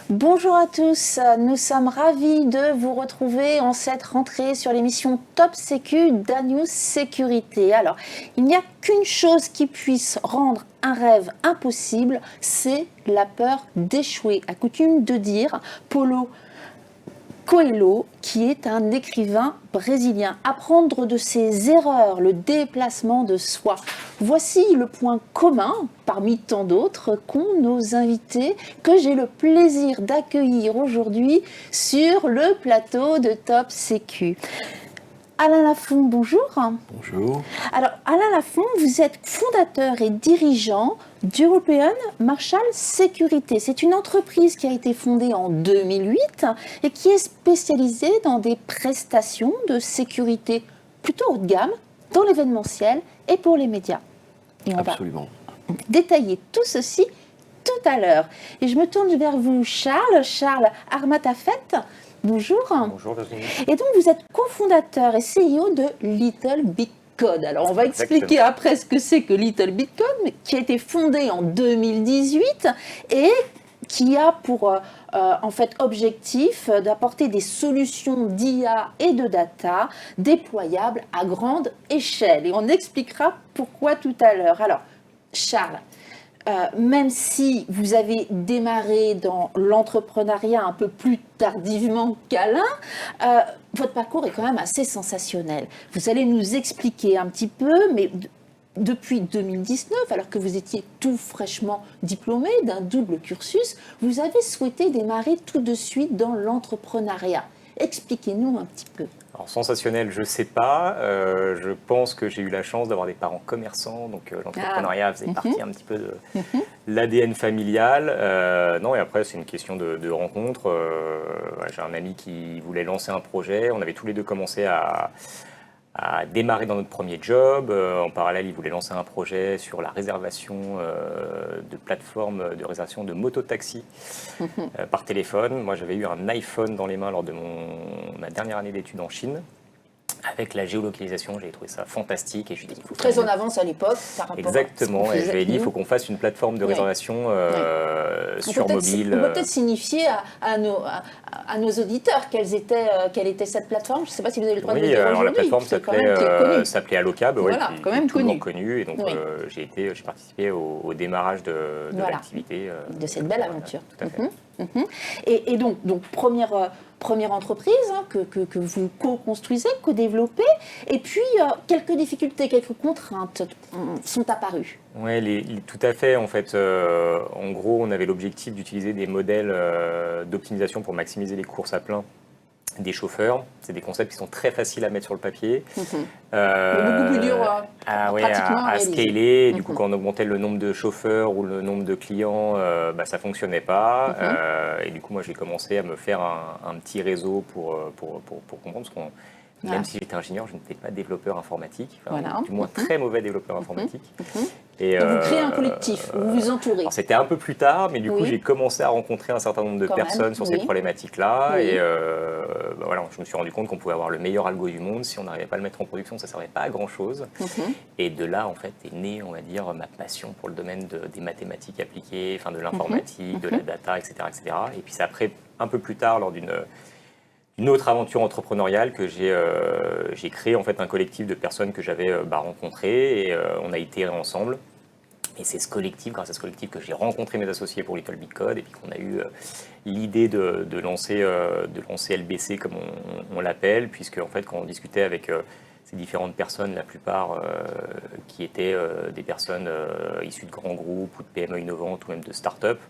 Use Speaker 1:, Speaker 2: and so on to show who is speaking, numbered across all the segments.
Speaker 1: Bonjour à tous, nous sommes ravis de vous retrouver en cette rentrée sur l'émission Top Sécu d'Anews Sécurité. Alors, il n'y a qu'une chose qui puisse rendre un rêve impossible, c'est la peur d'échouer. A coutume de dire, Paulo Coelho, qui est un écrivain brésilien. Apprendre de ses erreurs, le déplacement de soi. Voici le point commun, parmi tant d'autres, qu'ont nos invités, que j'ai le plaisir d'accueillir aujourd'hui sur le plateau de Top Sécu. Alain Lafont, bonjour.
Speaker 2: Bonjour.
Speaker 1: Alors, Alain Lafont, vous êtes fondateur et dirigeant d'European Marshall Sécurité. C'est une entreprise qui a été fondée en 2008 et qui est spécialisée dans des prestations de sécurité plutôt haut de gamme dans l'événementiel et pour les médias. Et on
Speaker 2: Absolument.
Speaker 1: va détailler tout ceci tout à l'heure. Et je me tourne vers vous, Charles. Charles Armatafet. Bonjour.
Speaker 3: Bonjour Virginie.
Speaker 1: Et donc vous êtes cofondateur et CEO de Little Big Code. Alors on va expliquer après ce que c'est que Little Big Code, mais qui a été fondé en 2018 et qui a pour en fait objectif d'apporter des solutions d'IA et de data déployables à grande échelle. Et on expliquera pourquoi tout à l'heure. Alors Charles, même si vous avez démarré dans l'entrepreneuriat un peu plus tardivement qu'Alain, votre parcours est quand même assez sensationnel. Vous allez nous expliquer un petit peu, mais depuis 2019, alors que vous étiez tout fraîchement diplômé d'un double cursus, vous avez souhaité démarrer tout de suite dans l'entrepreneuriat. Expliquez-nous un petit peu.
Speaker 3: Alors sensationnel, je ne sais pas. Je pense que j'ai eu la chance d'avoir des parents commerçants, donc l'entrepreneuriat faisait partie un petit peu de l'ADN familial. Non, et après c'est une question de rencontre. J'ai un ami qui voulait lancer un projet. On avait tous les deux commencé à démarrer dans notre premier job. En parallèle, il voulait lancer un projet sur la réservation de plateformes de réservation de mototaxi par téléphone. Moi, j'avais eu un iPhone dans les mains lors de ma dernière année d'études en Chine. Avec la géolocalisation, j'ai trouvé ça fantastique et je lui ai dit,
Speaker 1: très en avance à l'époque par rapport
Speaker 3: exactement, et je lui ai dit il faut qu'on fasse une plateforme de réservation sur mobile.
Speaker 1: On peut peut-être signifier à nos auditeurs quelle était cette plateforme. Je ne sais pas si vous avez le droit de le dire aujourd'hui.
Speaker 3: Oui, alors la plateforme s'appelait Allocab,
Speaker 1: voilà, quand même
Speaker 3: toujours connu. Et donc j'ai participé au démarrage de l'activité.
Speaker 1: De cette belle aventure.
Speaker 3: Tout à fait.
Speaker 1: Et donc première entreprise que vous co-construisez, co-développez, et puis quelques difficultés, quelques contraintes sont apparues.
Speaker 3: Oui, tout à fait. En fait, en gros, on avait l'objectif d'utiliser des modèles d'optimisation pour maximiser les courses à plein des chauffeurs. C'est des concepts qui sont très faciles à mettre sur le papier.
Speaker 1: Mais beaucoup plus dur
Speaker 3: à scaler. Du coup, quand on augmentait le nombre de chauffeurs ou le nombre de clients, ça ne fonctionnait pas. Et du coup, moi, j'ai commencé à me faire un petit réseau pour comprendre. Parce qu'on même si j'étais ingénieur, je n'étais pas développeur informatique, du moins très mauvais développeur informatique.
Speaker 1: Et vous créez un collectif, vous vous entourez.
Speaker 3: C'était un peu plus tard, mais du coup j'ai commencé à rencontrer un certain nombre de personnes sur ces problématiques-là. Et je me suis rendu compte qu'on pouvait avoir le meilleur algo du monde. Si on n'arrivait pas à le mettre en production, ça ne servait pas à grand-chose. Et de là, en fait, est née, on va dire, ma passion pour le domaine des mathématiques appliquées, de l'informatique, de la data, etc., etc. Et puis c'est après, un peu plus tard, lors d'une autre aventure entrepreneuriale que j'ai créé en fait un collectif de personnes que j'avais rencontrées et on a itéré ensemble. Et c'est grâce à ce collectif que j'ai rencontré mes associés pour Little Big Code et puis qu'on a eu l'idée de lancer LBC comme on l'appelle, puisque en fait quand on discutait avec ces différentes personnes, la plupart qui étaient des personnes issues de grands groupes ou de PME innovantes ou même de start-up,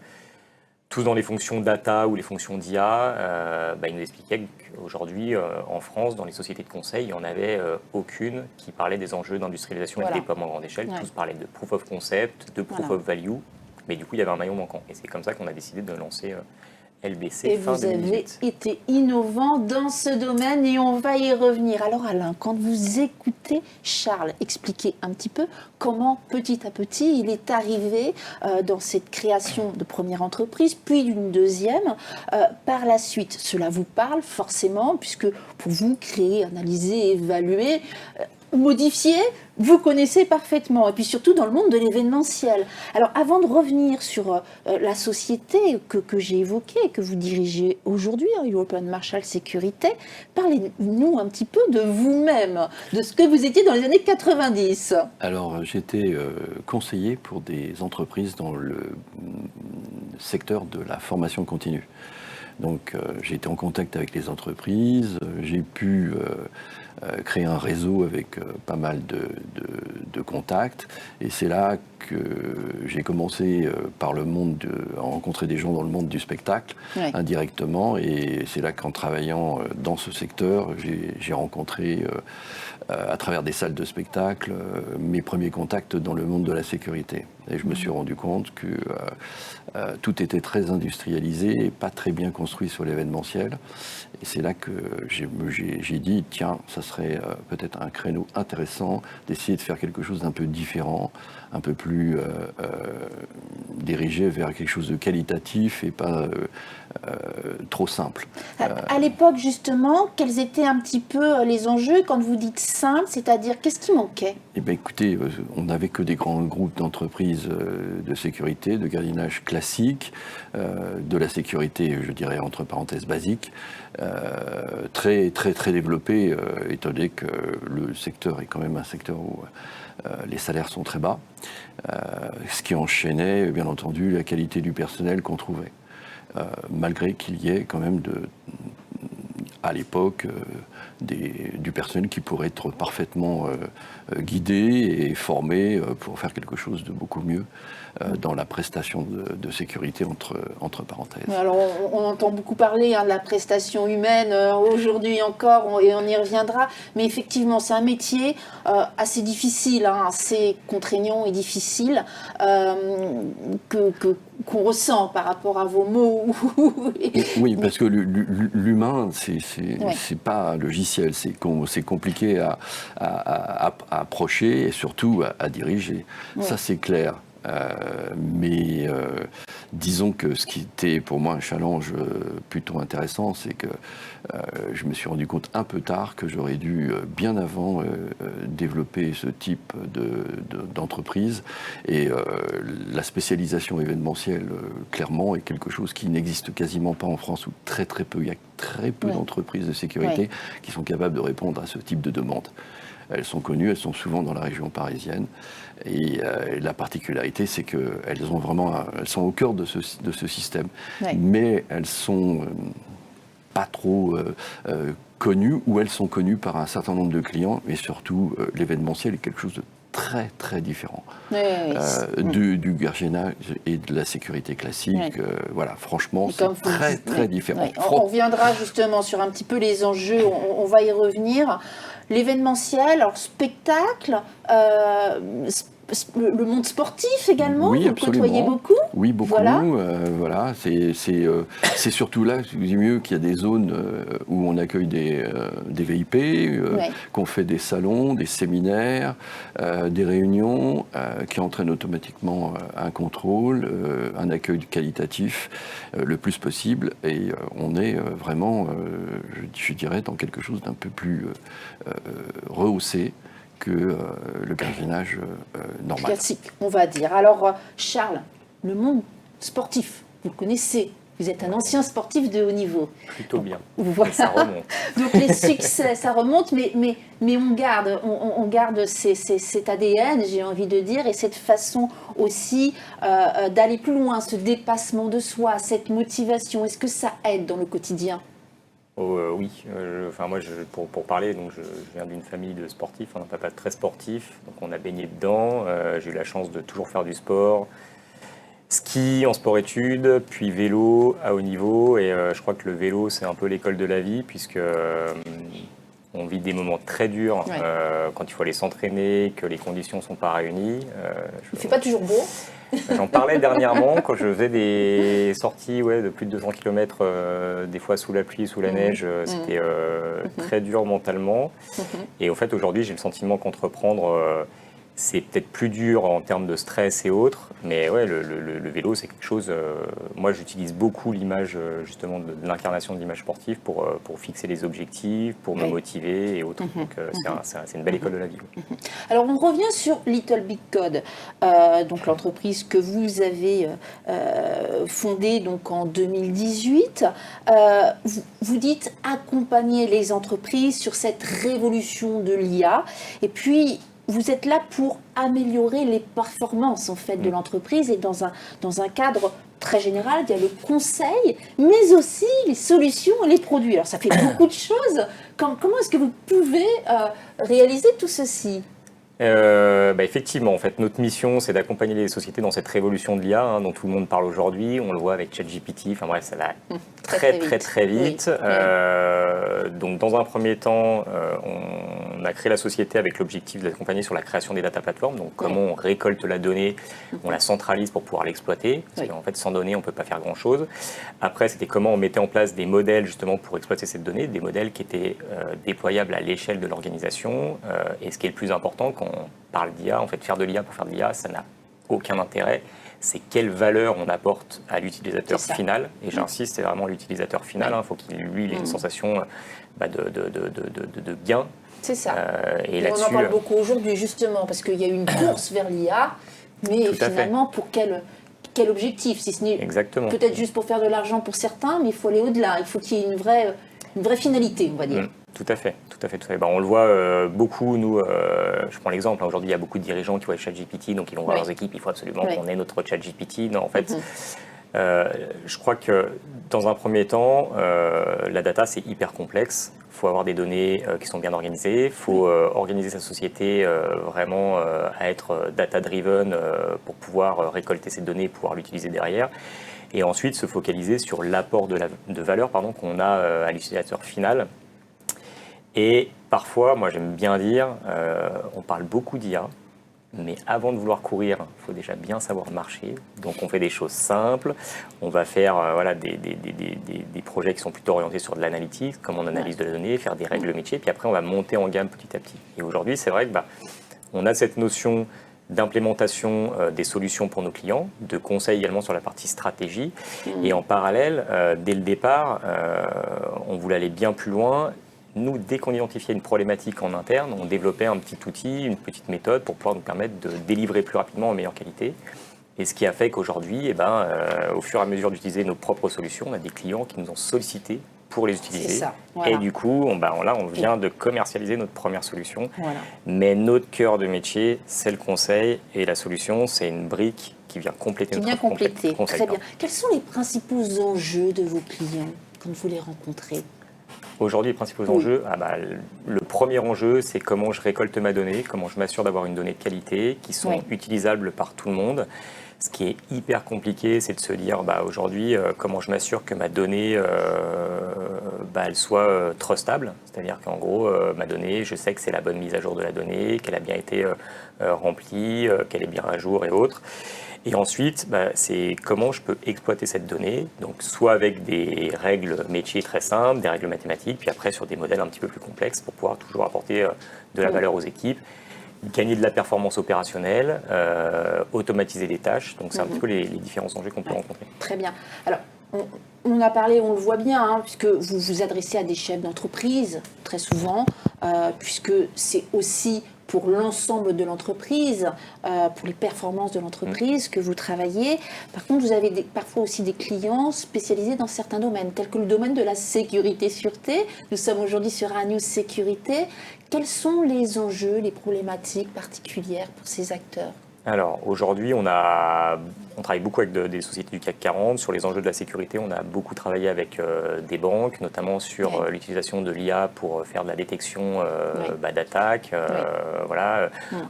Speaker 3: tous dans les fonctions data ou les fonctions d'IA, ils nous expliquaient qu'aujourd'hui, en France, dans les sociétés de conseil, il n'y en avait aucune qui parlait des enjeux d'industrialisation et de déploiement à grande échelle. Tous parlaient de proof of concept, de proof of value, mais du coup, il y avait un maillon manquant. Et c'est comme ça qu'on a décidé de lancer LBC fin 2018. Et vous avez
Speaker 1: été innovant dans ce domaine et on va y revenir. Alors Alain, quand vous écoutez Charles expliquer un petit peu comment petit à petit il est arrivé dans cette création de première entreprise, puis d'une deuxième, par la suite, cela vous parle forcément puisque pour vous créer, analyser, évaluer, modifié, vous connaissez parfaitement, et puis surtout dans le monde de l'événementiel. Alors avant de revenir sur la société que j'ai évoquée, que vous dirigez aujourd'hui, European Marshall Sécurité, parlez-nous un petit peu de vous-même, de ce que vous étiez dans les années 90.
Speaker 2: Alors j'étais conseiller pour des entreprises dans le secteur de la formation continue. Donc j'ai été en contact avec les entreprises, j'ai pu créer un réseau avec pas mal de contacts, et c'est là que j'ai commencé par le monde à rencontrer des gens dans le monde du spectacle, oui, indirectement, et c'est là qu'en travaillant dans ce secteur, j'ai rencontré à travers des salles de spectacle mes premiers contacts dans le monde de la sécurité. Et je me suis rendu compte que tout était très industrialisé et pas très bien construit sur l'événementiel. Et c'est là que j'ai dit, tiens, ça serait peut-être un créneau intéressant d'essayer de faire quelque chose d'un peu différent, un peu plus dirigé vers quelque chose de qualitatif et pas trop simple.
Speaker 1: À l'époque, justement, quels étaient un petit peu les enjeux quand vous dites simple, c'est-à-dire qu'est-ce qui manquait?
Speaker 2: Eh bien, écoutez, on n'avait que des grands groupes d'entreprises de sécurité, de gardiennage classique, de la sécurité, je dirais, entre parenthèses, basique, très, très, très développé, étant donné que le secteur est quand même un secteur où les salaires sont très bas, ce qui enchaînait, bien entendu, la qualité du personnel qu'on trouvait. Malgré qu'il y ait quand même à l'époque du personnel qui pourrait être parfaitement guidé et formé pour faire quelque chose de beaucoup mieux dans la prestation de sécurité entre parenthèses.
Speaker 1: Alors on entend beaucoup parler de la prestation humaine aujourd'hui encore, et on y reviendra, mais effectivement c'est un métier assez difficile, assez contraignant et difficile qu'on ressent par rapport à vos mots.
Speaker 2: Oui, parce que l'humain, c'est pas un logiciel, c'est compliqué à approcher et surtout à diriger. Oui. Ça, c'est clair. Mais disons que ce qui était pour moi un challenge plutôt intéressant, c'est que je me suis rendu compte un peu tard que j'aurais dû bien avant développer ce type d'entreprise, et la spécialisation événementielle clairement est quelque chose qui n'existe quasiment pas en France, ou très très peu. Il y a très peu d'entreprises de sécurité qui sont capables de répondre à ce type de demande. Elles sont connues, elles sont souvent dans la région parisienne. Et la particularité, c'est qu'elles sont au cœur de ce système. Mais elles sont pas trop connues, ou elles sont connues par un certain nombre de clients. Mais surtout, l'événementiel est quelque chose de très très différent du gardiennage et de la sécurité classique. Voilà, franchement, c'est très très différent.
Speaker 1: On reviendra justement sur un petit peu les enjeux, on va y revenir. L'événementiel, alors spectacle, le monde sportif également,
Speaker 2: oui,
Speaker 1: vous côtoyez beaucoup?
Speaker 2: Oui, beaucoup. Voilà, c'est surtout là, je dis mieux, qu'il y a des zones où on accueille des VIP, qu'on fait des salons, des séminaires, des réunions qui entraînent automatiquement un contrôle, un accueil qualitatif le plus possible, et on est vraiment, je dirais, dans quelque chose d'un peu plus rehaussé que le gardiennage normal.
Speaker 1: Classique, on va dire. Alors, Charles, le monde sportif, vous le connaissez, vous êtes un ancien sportif de haut niveau.
Speaker 3: Plutôt bien.
Speaker 1: Voilà.
Speaker 3: Ça remonte.
Speaker 1: Donc les succès, ça remonte, mais on garde cet ADN, j'ai envie de dire, et cette façon aussi d'aller plus loin, ce dépassement de soi, cette motivation. Est-ce que ça aide dans le quotidien ?
Speaker 3: Oui, moi pour parler, donc je viens d'une famille de sportifs, un papa très sportif, donc on a baigné dedans. J'ai eu la chance de toujours faire du sport, ski en sport-études, puis vélo à haut niveau, et je crois que le vélo c'est un peu l'école de la vie, puisque on vit des moments très durs quand il faut aller s'entraîner, que les conditions ne sont pas réunies.
Speaker 1: Il ne fait pas toujours beau.
Speaker 3: J'en parlais dernièrement quand je faisais des sorties de plus de 200 km, des fois sous la pluie, sous la neige, c'était très dur mentalement. Et au fait, aujourd'hui, j'ai le sentiment qu'entreprendre, C'est peut-être plus dur en termes de stress et autres, mais ouais, le vélo, c'est quelque chose... moi, j'utilise beaucoup l'image, justement, de l'incarnation de l'image sportive pour fixer les objectifs, pour me motiver et autres. Donc, c'est une belle école de la vie.
Speaker 1: Alors, on revient sur Little Big Code, donc l'entreprise que vous avez fondée donc, en 2018. Vous dites accompagner les entreprises sur cette révolution de l'IA. Et puis, vous êtes là pour améliorer les performances en fait, de l'entreprise et dans un cadre très général, il y a le conseil, mais aussi les solutions et les produits. Alors ça fait beaucoup de choses. Comment est-ce que vous pouvez réaliser tout ceci ?
Speaker 3: Effectivement, en fait, notre mission, c'est d'accompagner les sociétés dans cette révolution de l'IA dont tout le monde parle aujourd'hui. On le voit avec ChatGPT. Enfin bref, ça va très vite. Oui. Donc, dans un premier temps, on a créé la société avec l'objectif d'accompagner sur la création des data platforms. Donc, comment on récolte la donnée, on la centralise pour pouvoir l'exploiter. Parce qu'en fait, sans données, on ne peut pas faire grand-chose. Après, c'était comment on mettait en place des modèles justement pour exploiter cette donnée, des modèles qui étaient déployables à l'échelle de l'organisation. Et ce qui est le plus important, quand on parle d'IA, en fait, faire de l'IA pour faire de l'IA, ça n'a aucun intérêt. C'est quelle valeur on apporte à l'utilisateur final. Et j'insiste, c'est vraiment l'utilisateur final. Il faut qu'il, lui, ait une sensation de gain.
Speaker 1: C'est ça.
Speaker 3: Et
Speaker 1: on en parle beaucoup aujourd'hui, justement, parce qu'il y a eu une course vers l'IA, mais finalement, pour quel objectif, si ce n'est peut-être juste pour faire de l'argent pour certains, mais il faut aller au-delà. Il faut qu'il y ait une vraie finalité, on va dire.
Speaker 3: Tout à fait. On le voit beaucoup, nous, je prends l'exemple, aujourd'hui il y a beaucoup de dirigeants qui voient ChatGPT, donc ils vont voir leurs équipes, il faut absolument qu'on ait notre ChatGPT. Non, en fait, je crois que dans un premier temps, la data c'est hyper complexe, il faut avoir des données qui sont bien organisées, il faut organiser sa société vraiment à être data-driven pour pouvoir récolter ces données et pouvoir l'utiliser derrière. Et ensuite se focaliser sur l'apport de valeur qu'on a à l'utilisateur final. Et parfois, moi j'aime bien dire, on parle beaucoup d'IA, mais avant de vouloir courir, il faut déjà bien savoir marcher. Donc on fait des choses simples, on va faire des projets qui sont plutôt orientés sur de l'analytique, comme on analyse de la donnée, faire des règles métiers, puis après on va monter en gamme petit à petit. Et aujourd'hui, c'est vrai que on a cette notion d'implémentation des solutions pour nos clients, de conseil également sur la partie stratégie. Et en parallèle, dès le départ, on voulait aller bien plus loin. Nous, dès qu'on identifiait une problématique en interne, on développait un petit outil, une petite méthode pour pouvoir nous permettre de délivrer plus rapidement en meilleure qualité. Et ce qui a fait qu'aujourd'hui, au fur et à mesure d'utiliser nos propres solutions, on a des clients qui nous ont sollicité pour les utiliser.
Speaker 1: C'est ça, voilà.
Speaker 3: Et du coup, on vient de commercialiser notre première solution. Voilà. Mais notre cœur de métier, c'est le conseil. Et la solution, c'est une brique qui vient compléter notre conseil.
Speaker 1: Très bien. Quels sont les principaux enjeux de vos clients quand vous les rencontrez ?
Speaker 3: Aujourd'hui, les principaux enjeux, le premier enjeu, c'est comment je récolte ma donnée, comment je m'assure d'avoir une donnée de qualité qui sont utilisables par tout le monde. Ce qui est hyper compliqué, c'est de se dire aujourd'hui, comment je m'assure que ma donnée elle soit trustable. C'est-à-dire qu'en gros, ma donnée, je sais que c'est la bonne mise à jour de la donnée, qu'elle a bien été remplie, qu'elle est bien à jour et autres. Et ensuite, c'est comment je peux exploiter cette donnée, donc soit avec des règles métiers très simples, des règles mathématiques, puis après sur des modèles un petit peu plus complexes pour pouvoir toujours apporter de la valeur aux équipes, gagner de la performance opérationnelle, automatiser des tâches. Donc c'est un petit peu les différents enjeux qu'on peut rencontrer.
Speaker 1: Très bien. Alors, on a parlé, on le voit bien, puisque vous vous adressez à des chefs d'entreprise très souvent, puisque c'est aussi pour l'ensemble de l'entreprise, pour les performances de l'entreprise que vous travaillez. Par contre, vous avez parfois aussi des clients spécialisés dans certains domaines, tels que le domaine de la sécurité-sûreté. Nous sommes aujourd'hui sur ANews Sécurité. Quels sont les enjeux, les problématiques particulières pour ces acteurs ?
Speaker 3: Alors aujourd'hui, on travaille beaucoup avec des sociétés du CAC 40. Sur les enjeux de la sécurité, on a beaucoup travaillé avec des banques, notamment sur l'utilisation de l'IA pour faire de la détection d'attaques,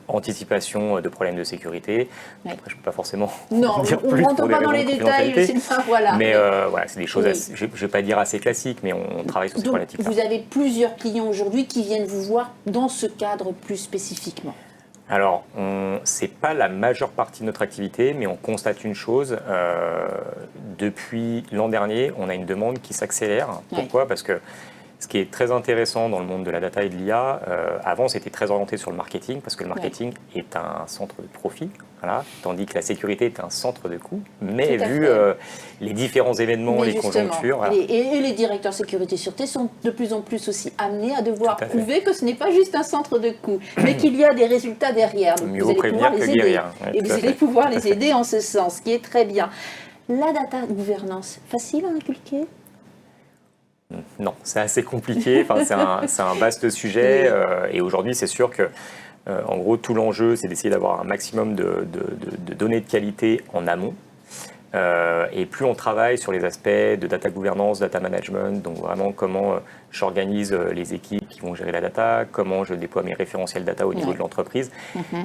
Speaker 3: anticipation de problèmes de sécurité. Après, je ne peux pas forcément dire plus pour des raisons de confidentialité. Mais c'est des choses, je ne vais pas dire assez classiques, mais on travaille sur ces problématiques-là.
Speaker 1: Vous avez plusieurs clients aujourd'hui qui viennent vous voir dans ce cadre plus spécifiquement.
Speaker 3: Alors, ce n'est pas la majeure partie de notre activité, mais on constate une chose. Depuis l'an dernier, on a une demande qui s'accélère. Pourquoi ? Parce que Ce qui est très intéressant dans le monde de la data et de l'IA, avant c'était très orienté sur le marketing, parce que le marketing est un centre de profit, voilà, tandis que la sécurité est un centre de coût. Mais vu les différents événements, les conjonctures...
Speaker 1: Voilà. Et les directeurs sécurité sûreté sont de plus en plus aussi amenés à devoir prouver que ce n'est pas juste un centre de coût, mais qu'il y a des résultats derrière. Donc
Speaker 3: mieux vaut prévenir que guérir.
Speaker 1: Et vous allez pouvoir les aider en ce sens, ce qui est très bien. La data gouvernance, facile à inculquer ?
Speaker 3: Non, c'est assez compliqué, enfin, c'est un vaste sujet, et aujourd'hui c'est sûr que, en gros, tout l'enjeu c'est d'essayer d'avoir un maximum de données de qualité en amont, et plus on travaille sur les aspects de data gouvernance, data management, donc vraiment comment j'organise les équipes qui vont gérer la data, comment je déploie mes référentiels data au niveau de l'entreprise.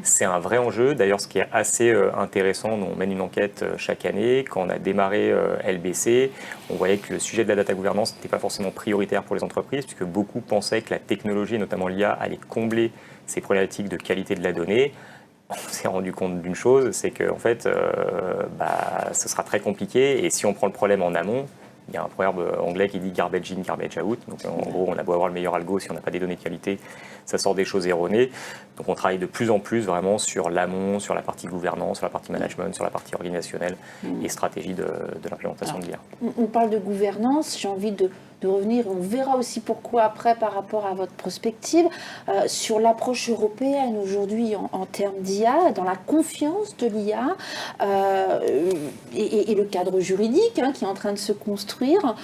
Speaker 3: C'est un vrai enjeu. D'ailleurs, ce qui est assez intéressant, on mène une enquête chaque année. Quand on a démarré LBC, on voyait que le sujet de la data gouvernance n'était pas forcément prioritaire pour les entreprises, puisque beaucoup pensaient que la technologie, notamment l'IA, allait combler ces problématiques de qualité de la donnée. On s'est rendu compte d'une chose, c'est qu'en fait, ce sera très compliqué. Et si on prend le problème en amont, il y a un proverbe anglais qui dit garbage in, garbage out. Donc en gros, on a beau avoir le meilleur algo, si on n'a pas des données de qualité, ça sort des choses erronées. Donc on travaille de plus en plus vraiment sur l'amont, sur la partie gouvernance, sur la partie management, sur la partie organisationnelle et stratégie de l'implémentation de l'IA.
Speaker 1: On parle de gouvernance, j'ai envie de revenir, on verra aussi pourquoi après par rapport à votre prospective, sur l'approche européenne aujourd'hui en termes d'IA, dans la confiance de l'IA et le cadre juridique qui est en train de se construire.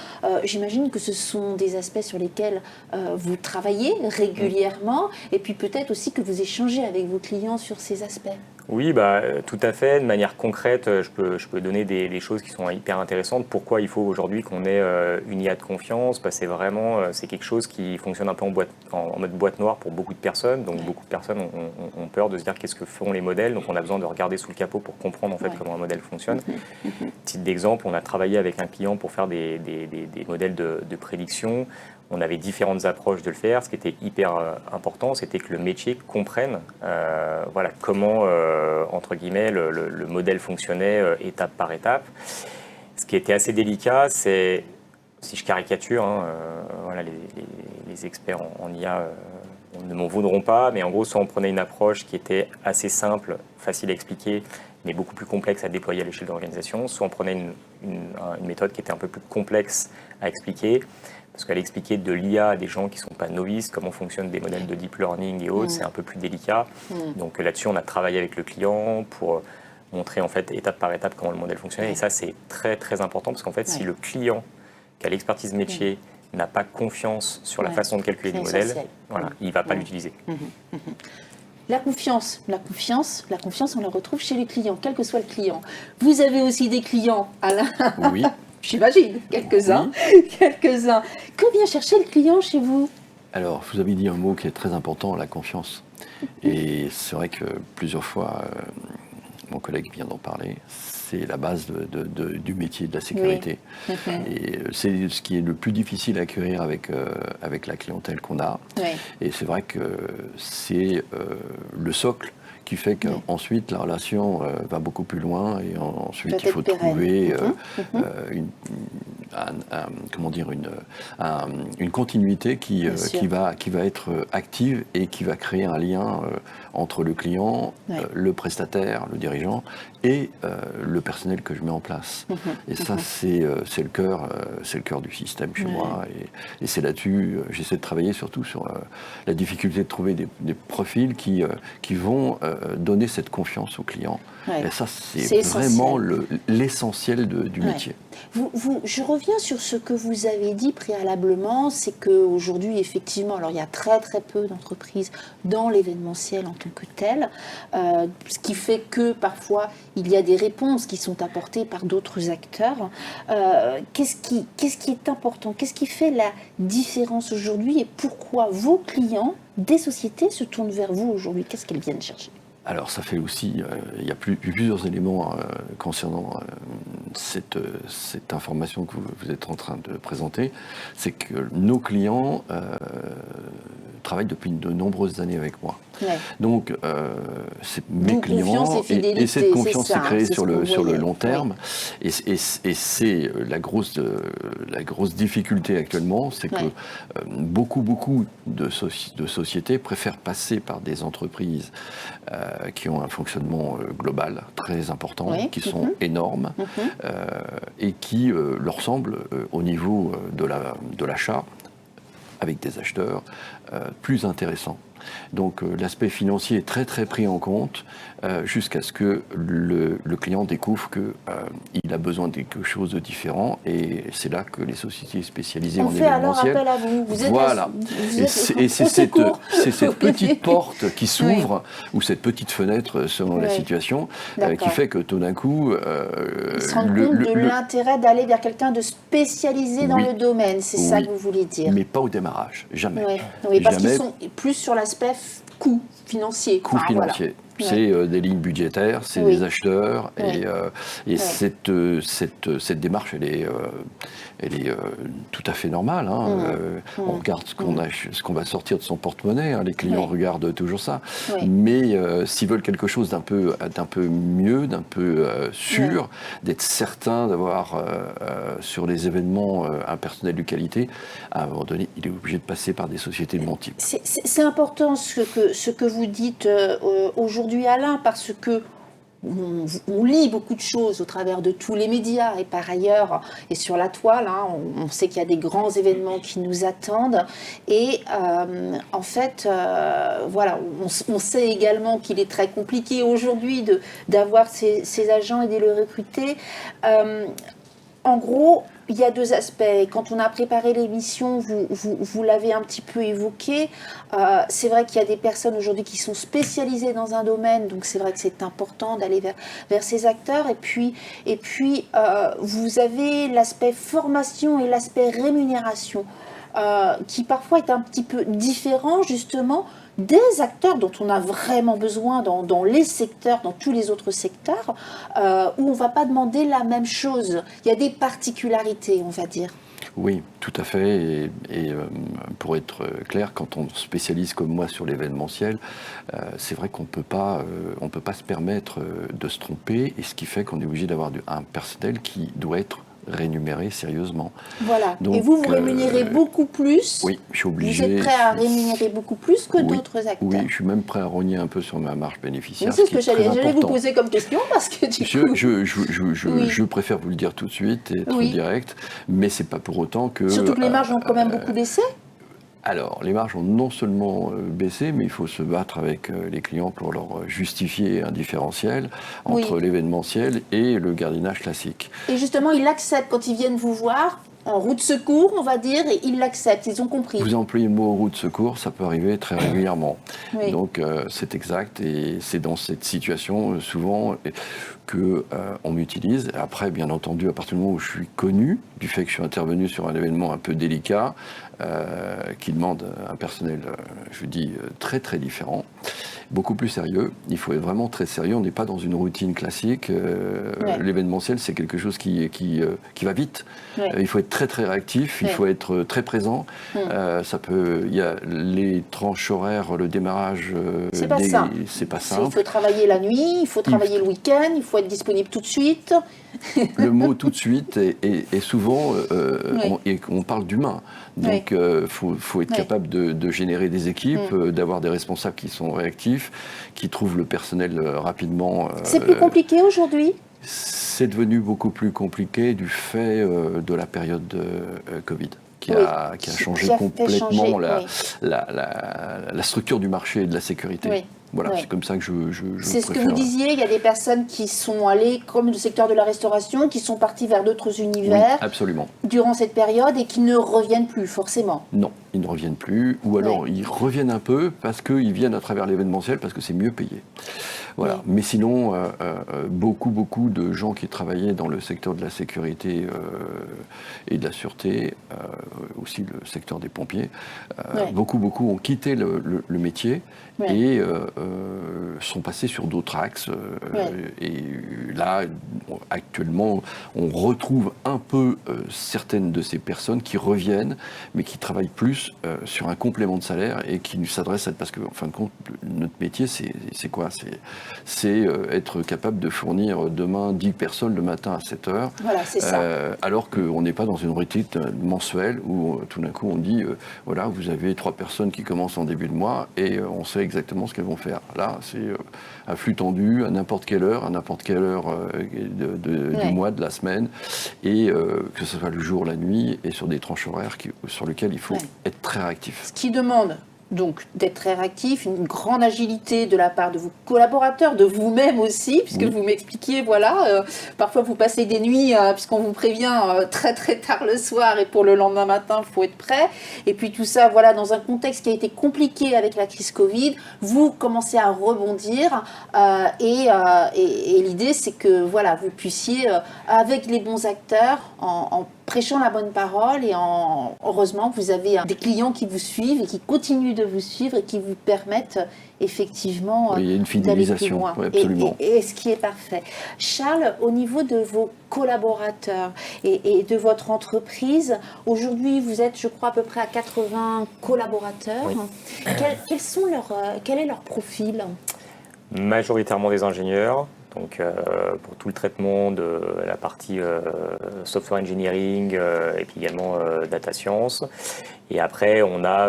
Speaker 1: J'imagine que ce sont des aspects sur lesquels vous travaillez régulièrement et puis peut-être aussi que vous échangez avec vos clients sur ces aspects.
Speaker 3: Oui, tout à fait. De manière concrète, je peux donner des choses qui sont hyper intéressantes. Pourquoi il faut aujourd'hui qu'on ait une IA de confiance ? C'est quelque chose qui fonctionne un peu en mode boîte noire pour beaucoup de personnes. Donc beaucoup de personnes ont peur de se dire qu'est-ce que font les modèles. Donc on a besoin de regarder sous le capot pour comprendre en fait comment un modèle fonctionne. Titre d'exemple, on a travaillé avec un client pour faire des modèles de prédiction. On avait différentes approches de le faire. Ce qui était hyper important, c'était que le métier comprenne comment, entre guillemets, le modèle fonctionnait étape par étape. Ce qui était assez délicat, c'est, si je caricature, les experts en IA ne m'en voudront pas, mais en gros, soit on prenait une approche qui était assez simple, facile à expliquer, mais beaucoup plus complexe à déployer à l'échelle de l'organisation, soit on prenait une méthode qui était un peu plus complexe à expliquer, parce qu'elle expliquer de l'IA à des gens qui ne sont pas novices, comment fonctionnent des modèles de deep learning et autres, c'est un peu plus délicat. Donc là-dessus, on a travaillé avec le client pour montrer en fait étape par étape comment le modèle fonctionnait. Et ça, c'est très très important, parce qu'en fait, si le client qui a l'expertise métier n'a pas confiance sur la façon de calculer du modèle, il ne va pas l'utiliser.
Speaker 1: La confiance, on la retrouve chez les clients, quel que soit le client. Vous avez aussi des clients, Alain.
Speaker 2: Oui.
Speaker 1: J'imagine, quelques-uns. Quand vient chercher le client chez vous ?
Speaker 2: Alors, vous avez dit un mot qui est très important, la confiance. Et c'est vrai que plusieurs fois, mon collègue vient d'en parler, c'est la base du métier de la sécurité. Et c'est ce qui est le plus difficile à acquérir avec la clientèle qu'on a. Et c'est vrai que c'est le socle qui fait qu'ensuite la relation va beaucoup plus loin et ensuite il faut trouver une continuité qui va être active et qui va créer un lien entre le client, le prestataire, le dirigeant et le personnel que je mets en place. Et ça, c'est le cœur du système chez moi. Et c'est là-dessus, j'essaie de travailler surtout sur la difficulté de trouver des profils qui vont donner cette confiance aux clients. Et ça, c'est vraiment l'essentiel du métier.
Speaker 1: Je reviens sur ce que vous avez dit préalablement, c'est qu'aujourd'hui, effectivement, alors il y a très très peu d'entreprises dans l'événementiel en tant que tel, ce qui fait que parfois il y a des réponses qui sont apportées par d'autres acteurs. Qu'est-ce qui est important ? Qu'est-ce qui fait la différence aujourd'hui et pourquoi vos clients des sociétés se tournent vers vous aujourd'hui ? Qu'est-ce qu'elles viennent chercher ?
Speaker 2: Alors ça fait aussi, il y a plusieurs éléments concernant cette information que vous êtes en train de présenter, c'est que nos clients travaillent depuis de nombreuses années avec moi.
Speaker 1: Ouais.
Speaker 2: Donc, c'est mes clients, et cette confiance s'est créée sur le long terme. Oui. Et c'est la grosse difficulté actuellement, c'est que beaucoup de sociétés préfèrent passer par des entreprises qui ont un fonctionnement global très important, qui sont énormes, et qui leur semblent, au niveau de l'achat, avec des acheteurs, plus intéressants. Donc l'aspect financier est très très pris en compte jusqu'à ce que le client découvre qu'il a besoin de quelque chose de différent, et c'est là que les sociétés spécialisées en événementiel...
Speaker 1: On fait alors appel à vous. Vous êtes
Speaker 2: voilà. Et c'est cette petite porte qui s'ouvre, ou cette petite fenêtre selon la situation, qui fait que tout d'un coup...
Speaker 1: Ils se rendent compte de l'intérêt d'aller vers quelqu'un de spécialisé dans le domaine, c'est ça que vous voulez dire.
Speaker 2: Mais pas au démarrage, jamais.
Speaker 1: Oui, parce qu'ils sont plus sur l'aspect coût financier.
Speaker 2: Coût financier. Voilà. C'est des lignes budgétaires, c'est des acheteurs, et cette démarche, elle est tout à fait normale. On regarde ce qu'on va sortir de son porte-monnaie, les clients regardent toujours ça. Mais s'ils veulent quelque chose d'un peu mieux, d'un peu sûr, d'être certain d'avoir sur les événements un personnel de qualité, à un moment donné, il est obligé de passer par des sociétés de mon type.
Speaker 1: C'est important ce que vous dites aujourd'hui, Alain, parce que on lit beaucoup de choses au travers de tous les médias, et par ailleurs, et sur la toile, on sait qu'il y a des grands événements qui nous attendent, et en fait, voilà, on sait également qu'il est très compliqué aujourd'hui d'avoir ces agents et de les recruter. En gros, il y a deux aspects. Quand on a préparé l'émission, vous l'avez un petit peu évoqué. C'est vrai qu'il y a des personnes aujourd'hui qui sont spécialisées dans un domaine, donc c'est vrai que c'est important d'aller vers ces acteurs. Et puis, vous avez l'aspect formation et l'aspect rémunération, qui parfois est un petit peu différent, justement, des acteurs dont on a vraiment besoin dans les secteurs, dans tous les autres secteurs, où on ne va pas demander la même chose. Il y a des particularités, on va dire.
Speaker 2: Oui, tout à fait. Et pour être clair, quand on spécialise comme moi sur l'événementiel, c'est vrai qu'on peut pas se permettre de se tromper, et ce qui fait qu'on est obligé d'avoir un personnel qui doit être rémunéré sérieusement.
Speaker 1: Voilà. Donc, et vous rémunérez beaucoup plus.
Speaker 2: Oui, je suis obligé.
Speaker 1: Vous êtes prêt à rémunérer beaucoup plus que d'autres acteurs.
Speaker 2: Oui, je suis même prêt à rogner un peu sur ma marge bénéficiaire.
Speaker 1: C'est ce que j'allais vous poser comme question, parce que du coup...
Speaker 2: Je préfère vous le dire tout de suite et être direct, mais c'est pas pour autant que...
Speaker 1: Surtout que les marges ont quand même beaucoup baissé.
Speaker 2: Alors, les marges ont non seulement baissé, mais il faut se battre avec les clients pour leur justifier un différentiel entre l'événementiel et le gardiennage classique.
Speaker 1: Et justement, ils l'acceptent quand ils viennent vous voir, en roue de secours, on va dire, et ils l'acceptent, ils ont compris.
Speaker 2: Vous employez le mot roue de secours, ça peut arriver très régulièrement. Donc, c'est exact, et c'est dans cette situation, souvent, qu'on m'utilise. Après, bien entendu, à partir du moment où je suis connu, du fait que je suis intervenu sur un événement un peu délicat, qui demande un personnel, je dis, très très différent, beaucoup plus sérieux. Il faut être vraiment très sérieux, on n'est pas dans une routine classique. L'événementiel, c'est quelque chose qui va vite. Il faut être très très réactif, il faut être très présent. Il y a les tranches horaires, le démarrage,
Speaker 1: c'est pas simple. Il faut travailler la nuit, il faut travailler le week-end, il faut être disponible tout de suite.
Speaker 2: Le mot tout de suite est souvent, on parle d'humain. Donc il faut être capable de générer des équipes, d'avoir des responsables qui sont réactifs, qui trouvent le personnel rapidement.
Speaker 1: C'est plus compliqué aujourd'hui ?
Speaker 2: C'est devenu beaucoup plus compliqué du fait de la période de Covid, qui a changé complètement la structure du marché et de la sécurité. Voilà, c'est comme ça que je
Speaker 1: c'est ce que vous disiez, il y a des personnes qui sont allées, comme le secteur de la restauration, qui sont parties vers d'autres univers durant cette période et qui ne reviennent plus forcément.
Speaker 2: Non, ils ne reviennent plus, ou alors ils reviennent un peu parce qu'ils viennent à travers l'événementiel, parce que c'est mieux payé. Voilà. Mais sinon, beaucoup de gens qui travaillaient dans le secteur de la sécurité et de la sûreté, aussi le secteur des pompiers, beaucoup ont quitté le métier et sont passés sur d'autres axes. Et là, actuellement, on retrouve un peu certaines de ces personnes qui reviennent, mais qui travaillent plus sur un complément de salaire et qui nous s'adresse parce qu'en fin de compte, notre métier, c'est quoi? C'est être capable de fournir demain 10 personnes le matin à 7 heures.
Speaker 1: Voilà, c'est ça.
Speaker 2: Alors qu'on n'est pas dans une retraite mensuelle où tout d'un coup on dit voilà, vous avez 3 personnes qui commencent en début de mois et on sait exactement ce qu'elles vont faire. Là, c'est un flux tendu à n'importe quelle heure, du mois, de la semaine, et que ce soit le jour, la nuit, et sur des tranches horaires sur lesquelles il faut être très réactif.
Speaker 1: Ce qui demande donc d'être très réactif, une grande agilité de la part de vos collaborateurs, de vous-même aussi, puisque vous m'expliquiez, voilà, parfois vous passez des nuits, puisqu'on vous prévient très très tard le soir, et pour le lendemain matin, il faut être prêt. Et puis tout ça, voilà, dans un contexte qui a été compliqué avec la crise Covid, vous commencez à rebondir, et l'idée, c'est que voilà, vous puissiez, avec les bons acteurs, en prêchant la bonne parole, et heureusement que vous avez des clients qui vous suivent et qui continuent de vous suivre et qui vous permettent effectivement
Speaker 2: il y a une fidélisation,
Speaker 1: d'aller plus loin.
Speaker 2: Oui, absolument.
Speaker 1: Et ce qui est parfait. Charles, au niveau de vos collaborateurs et de votre entreprise, aujourd'hui vous êtes, je crois, à peu près à 80 collaborateurs.
Speaker 3: Oui.
Speaker 1: Quel est leur profil?
Speaker 3: Majoritairement des ingénieurs. Donc pour tout le traitement de la partie software engineering et puis également data science. Et après, on a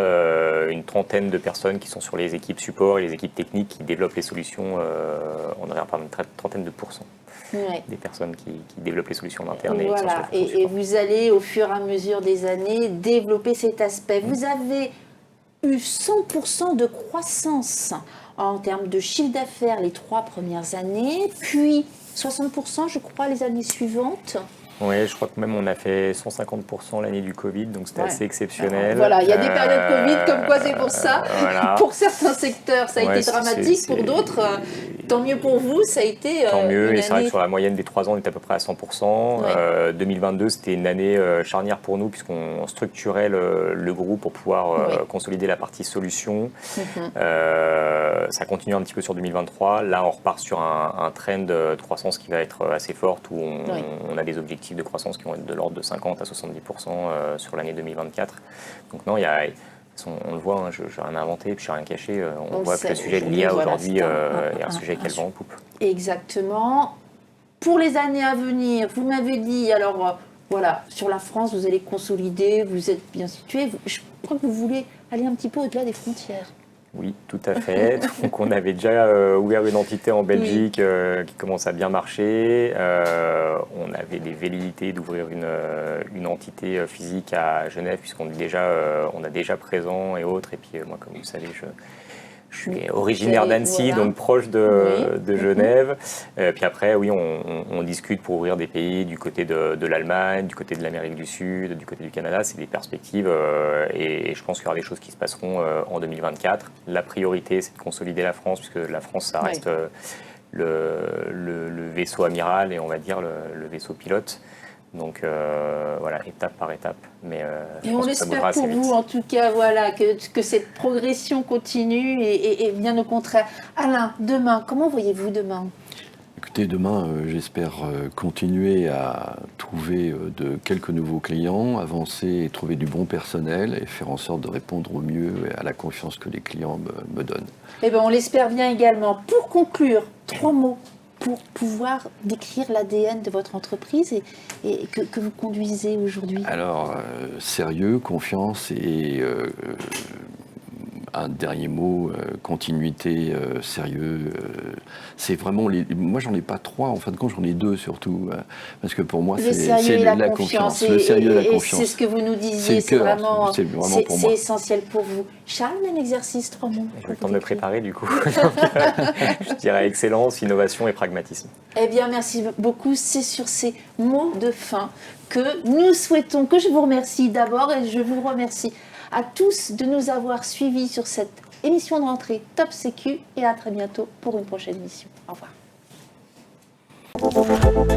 Speaker 3: une trentaine de personnes qui sont sur les équipes support et les équipes techniques qui développent les solutions. On a une trentaine de pourcents des personnes qui développent les solutions internes.
Speaker 1: Voilà. Et vous allez, au fur et à mesure des années, développer cet aspect. Vous avez eu 100% de croissance en termes de chiffre d'affaires les 3 premières années, puis 60% je crois les années suivantes.
Speaker 3: Oui, je crois que même on a fait 150% l'année du Covid, donc c'était assez exceptionnel.
Speaker 1: Voilà, il y a des périodes Covid, comme quoi c'est pour ça.
Speaker 3: Voilà.
Speaker 1: Pour certains secteurs, ça a été dramatique, pour d'autres, tant mieux pour vous, ça a été
Speaker 3: tant mieux, et
Speaker 1: une
Speaker 3: c'est vrai
Speaker 1: année...
Speaker 3: que sur la moyenne des 3 ans, on est à peu près à 100%. 2022, c'était une année charnière pour nous, puisqu'on structurait le groupe pour pouvoir consolider la partie solution. Ça continue un petit peu sur 2023. Là, on repart sur un trend de croissance qui va être assez forte, où on a des objectifs de croissance qui vont être de l'ordre de 50 à 70% sur l'année 2024. Donc non, on le voit, je n'ai rien inventé, puis je n'ai rien caché. On voit que le sujet de l'IA aujourd'hui est un sujet qui est le vent en poupe.
Speaker 1: Exactement. Pour les années à venir, vous m'avez dit, alors voilà, sur la France, vous allez consolider, vous êtes bien situé. Je crois que vous voulez aller un petit peu au-delà des frontières.
Speaker 3: Oui, tout à fait. Donc on avait déjà ouvert une entité en Belgique qui commence à bien marcher. On avait des velléités d'ouvrir une entité physique à Genève, puisqu'on a déjà présent et autres. Et puis moi, comme vous le savez, je suis originaire d'Annecy, donc proche de Genève. Puis après, oui, on discute pour ouvrir des pays du côté de l'Allemagne, du côté de l'Amérique du Sud, du côté du Canada. C'est des perspectives et je pense qu'il y aura des choses qui se passeront en 2024. La priorité, c'est de consolider la France, puisque la France, ça reste le vaisseau amiral et on va dire le vaisseau pilote. Donc voilà, étape par étape. Mais
Speaker 1: et on espère pour vous, en tout cas, voilà, que cette progression continue et bien au contraire. Alain, demain, comment voyez-vous demain ?
Speaker 2: Écoutez, demain, j'espère continuer à trouver quelques nouveaux clients, avancer et trouver du bon personnel et faire en sorte de répondre au mieux à la confiance que les clients me donnent.
Speaker 1: Eh bien, on l'espère bien également. Pour conclure, 3 mots pour pouvoir décrire l'ADN de votre entreprise et que vous conduisez aujourd'hui.
Speaker 2: Alors, sérieux, confiance et un dernier mot, continuité, sérieux. C'est vraiment moi, j'en ai pas 3. En fin de compte, j'en ai 2 surtout, parce que pour moi, c'est la confiance. Le sérieux et la confiance.
Speaker 1: C'est ce que vous nous disiez. C'est vraiment
Speaker 2: pour moi.
Speaker 1: Essentiel pour vous. Charles, même exercice, 3 mots.
Speaker 3: J'ai eu le temps de me préparer du coup. Je dirais excellence, innovation et pragmatisme.
Speaker 1: Eh bien, merci beaucoup. C'est sur ces mots de fin que nous souhaitons, que je vous remercie d'abord et je vous remercie à tous de nous avoir suivis sur cette émission de rentrée Top Sécu et à très bientôt pour une prochaine émission. Au revoir.